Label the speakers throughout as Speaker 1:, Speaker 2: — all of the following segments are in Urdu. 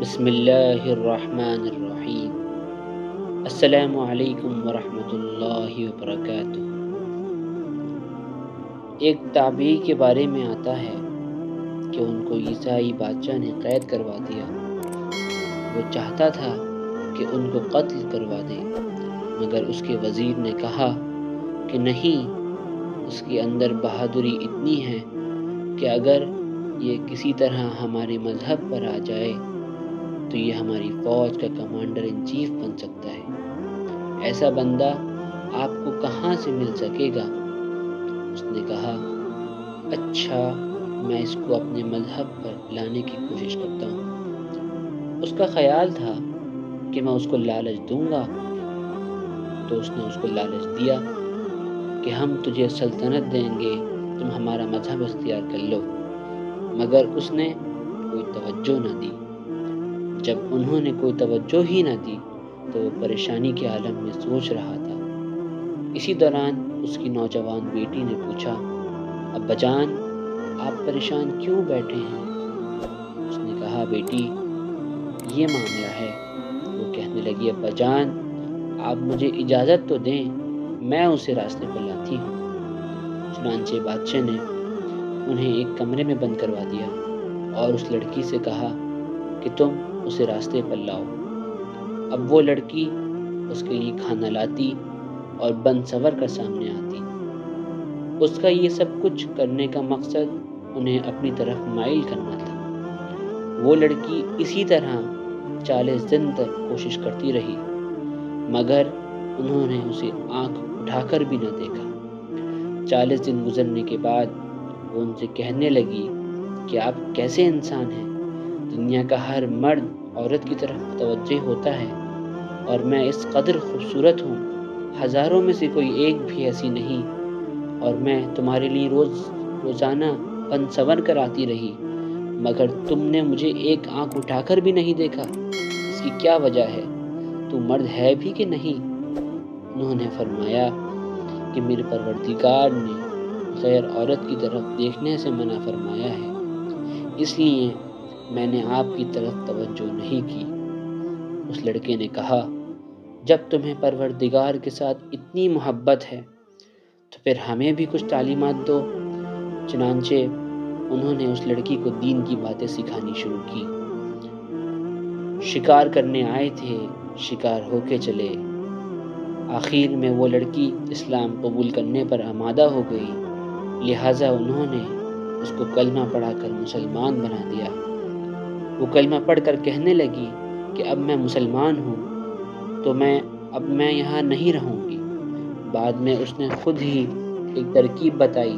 Speaker 1: بسم اللہ الرحمن الرحیم۔ السلام علیکم ورحمۃ اللہ وبرکاتہ۔ ایک تابعی کے بارے میں آتا ہے کہ ان کو عیسائی بادشاہ نے قید کروا دیا۔ وہ چاہتا تھا کہ ان کو قتل کروا دے، مگر اس کے وزیر نے کہا کہ نہیں، اس کے اندر بہادری اتنی ہے کہ اگر یہ کسی طرح ہمارے مذہب پر آ جائے تو یہ ہماری فوج کا کمانڈر ان چیف بن سکتا ہے۔ ایسا بندہ آپ کو کہاں سے مل سکے گا؟ اس نے کہا، اچھا، میں اس کو اپنے مذہب پر لانے کی کوشش کرتا ہوں۔ اس کا خیال تھا کہ میں اس کو لالچ دوں گا، تو اس نے اس کو لالچ دیا کہ ہم تجھے سلطنت دیں گے، تم ہمارا مذہب اختیار کر لو، مگر اس نے کوئی توجہ نہ دی۔ جب انہوں نے کوئی توجہ ہی نہ دی تو وہ پریشانی کے عالم میں سوچ رہا تھا۔ اسی دوران اس کی نوجوان بیٹی نے پوچھا، ابا جان، آپ پریشان کیوں بیٹھے ہیں؟ اس نے کہا، بیٹی، یہ معاملہ ہے۔ وہ کہنے لگی، ابا جان، آپ مجھے اجازت تو دیں، میں اسے راستے پر لاتی ہوں۔ چنانچہ بادشاہ نے انہیں ایک کمرے میں بند کروا دیا اور اس لڑکی سے کہا کہ تم اسے راستے پر لاؤ۔ اب وہ لڑکی اس کے لیے کھانا لاتی اور بن سور کر سامنے آتی۔ اس کا یہ سب کچھ کرنے کا مقصد انہیں اپنی طرف مائل کرنا تھا۔ وہ لڑکی اسی طرح 40 دن تک کوشش کرتی رہی، مگر انہوں نے اسے آنکھ اٹھا کر بھی نہ دیکھا۔ 40 دن گزرنے کے بعد وہ ان سے کہنے لگی کہ آپ کیسے انسان ہیں؟ دنیا کا ہر مرد عورت کی طرف متوجہ ہوتا ہے، اور میں اس قدر خوبصورت ہوں، ہزاروں میں سے کوئی ایک بھی ایسی نہیں، اور میں تمہارے لیے روزانہ بن سور کر آتی رہی، مگر تم نے مجھے ایک آنکھ اٹھا کر بھی نہیں دیکھا۔ اس کی کیا وجہ ہے؟ تو مرد ہے بھی کہ نہیں؟ انہوں نے فرمایا کہ میرے پروردگار نے غیر عورت کی طرف دیکھنے سے منع فرمایا ہے، اس لیے میں نے آپ کی طرف توجہ نہیں کی۔ اس لڑکے نے کہا، جب تمہیں پروردگار کے ساتھ اتنی محبت ہے تو پھر ہمیں بھی کچھ تعلیمات دو۔ چنانچہ انہوں نے اس لڑکی کو دین کی باتیں سکھانی شروع کی۔ شکار کرنے آئے تھے، شکار ہو کے چلے۔ آخر میں وہ لڑکی اسلام قبول کرنے پر آمادہ ہو گئی، لہٰذا انہوں نے اس کو کلمہ پڑھا کر مسلمان بنا دیا۔ وہ کلمہ پڑھ کر کہنے لگی کہ اب میں مسلمان ہوں، تو اب میں یہاں نہیں رہوں گی۔ بعد میں اس نے خود ہی ایک ترکیب بتائی،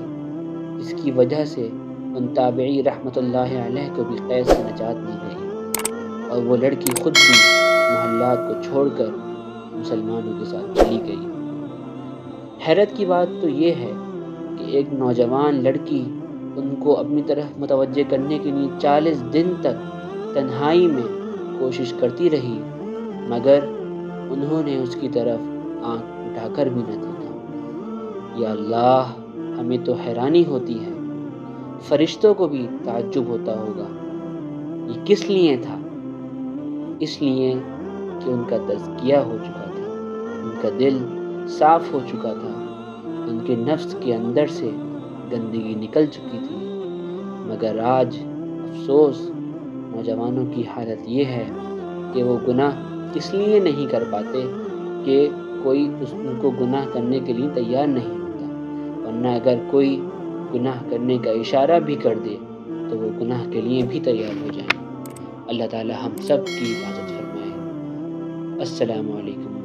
Speaker 1: جس کی وجہ سے ان تابعی رحمۃ اللہ علیہ کو بھی قید سے نجات مل گئی، اور وہ لڑکی خود بھی محلات کو چھوڑ کر مسلمانوں کے ساتھ چلی گئی۔ حیرت کی بات تو یہ ہے کہ ایک نوجوان لڑکی ان کو اپنی طرف متوجہ کرنے کے لیے 40 دن تک تنہائی میں کوشش کرتی رہی، مگر انہوں نے اس کی طرف آنکھ اٹھا کر بھی نہ دیکھا۔ یا اللہ، ہمیں تو حیرانی ہوتی ہے، فرشتوں کو بھی تعجب ہوتا ہوگا۔ یہ کس لیے تھا؟ اس لیے کہ ان کا تزکیہ ہو چکا تھا، ان کا دل صاف ہو چکا تھا، ان کے نفس کے اندر سے گندگی نکل چکی تھی۔ مگر آج افسوس، نوجوانوں کی حالت یہ ہے کہ وہ گناہ اس لیے نہیں کر پاتے کہ کوئی ان کو گناہ کرنے کے لیے تیار نہیں ہوتا، ورنہ اگر کوئی گناہ کرنے کا اشارہ بھی کر دے تو وہ گناہ کے لیے بھی تیار ہو جائیں۔ اللہ تعالی ہم سب کی حفاظت فرمائے۔ السلام علیکم